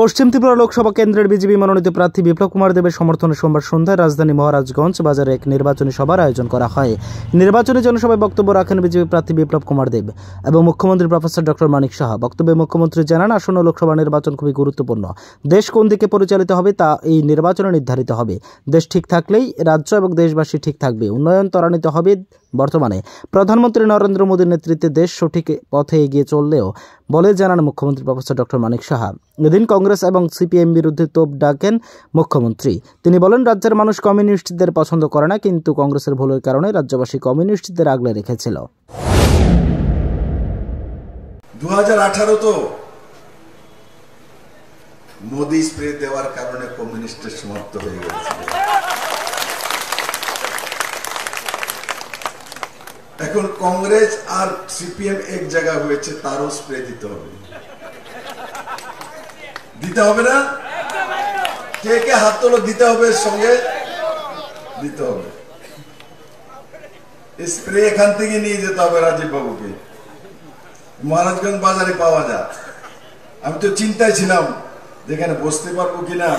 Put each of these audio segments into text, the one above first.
পশ্চিম ত্রিপুরা লোকসভা কেন্দ্রের বিজেপি মনোনীত প্রার্থী বিপ্লব কুমার দেবের সমর্থনে সোমবার সন্ধ্যায় রাজধানী মহারাজগঞ্জ বাজারে এক নির্বাচনী সভার আয়োজন করা হয়। নির্বাচনী জনসভায় বক্তব্য রাখেন বিজেপি প্রার্থী বিপ্লব কুমার দেব এবং মুখ্যমন্ত্রী প্রফেসর ডক্টর মানিক সাহা। বক্তব্যে মুখ্যমন্ত্রী জানান, আসন্ন লোকসভা নির্বাচন খুবই গুরুত্বপূর্ণ। দেশ কোন দিকে পরিচালিত হবে তা এই নির্বাচনে নির্ধারিত হবে। দেশ ঠিক থাকলেই রাজ্য এবং দেশবাসী ঠিক থাকবে। উন্নয়ন ত্বরান্বিত হবে। বর্তমানে প্রধানমন্ত্রী নরেন্দ্র মোদীর নেতৃত্বে দেশ সঠিক পথে এগিয়ে চললেও বলে জানান মুখ্যমন্ত্রী প্রফেসর ডক্টর মানিক সাহা। এদিন কংগ্রেস এবং সিপিএম বিরুদ্ধে তোপ ডাকেন মুখ্যমন্ত্রী। তিনি বলেন, রাজ্যের মানুষ কমিউনিস্টদের পছন্দ করে না, কিন্তু কংগ্রেসের ভুলের কারণে রাজ্যবাসী কমিউনিস্টদের আগলে রেখেছিল। 2018 তো মোদি স্প্রে দেওয়ার কারণে কমিউনিস্টের সমাপ্ত হয়ে গেছে। এখন কংগ্রেস আর সিপিএম এক জায়গা হয়েছে, তারও স্প্রে দিতে হবে। দিতে হবে না? কে কে হাত তোলো? দিতে হবে, সঙ্গে দিতে হবে। স্প্রে এখান থেকে নিয়ে যেতে হবে রাজীব বাবুকে। মহারাজগঞ্জ বাজারে পাওয়া যায়। আমি তো চিন্তায় ছিলাম যেখানে বসতে পারবো কিনা,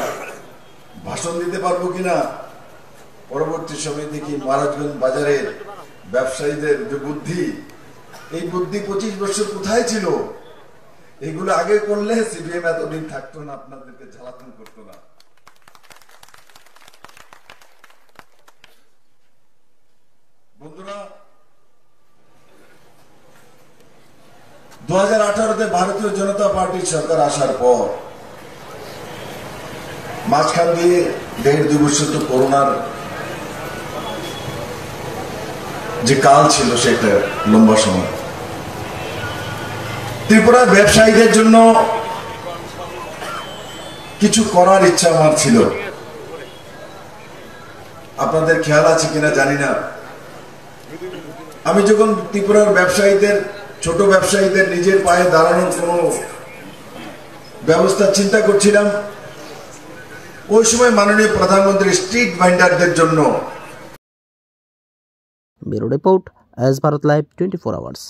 ভাষণ দিতে পারবো কিনা। পরবর্তী সময় দেখি মহারাজগঞ্জ বাজারে ব্যবসায়ীদের যে বুদ্ধি, এই বুদ্ধি 25 বছর কোথায় ছিল? এগুলো আগে করলে সিপিএম এতদিন থাকতো না, আপনাদেরকে জ্বালাতন করতো না। বন্ধুরা, 2018-তে ভারতীয় জনতা পার্টির সরকার আসার পর মাঝখান দিয়ে 1.5-2 বছর তো করোনার যে কাল ছিল, সেটা লম্বা সময়। ত্রিপুরার ব্যবসায়ীদের জন্য কিছু করার ইচ্ছা আমার ছিল। আপনাদের খেয়াল আছে কিনা জানি না, আমি যখন ত্রিপুরার ব্যবসায়ীদের, ছোট ব্যবসায়ীদের নিজের পায়ে দাঁড়ানোর কোন ব্যবস্থা চিন্তা করছিলাম, ওই সময় মাননীয় প্রধানমন্ত্রী স্ট্রিট ভেন্ডারদের জন্য। Bureau report, S Bharat live 24 hours.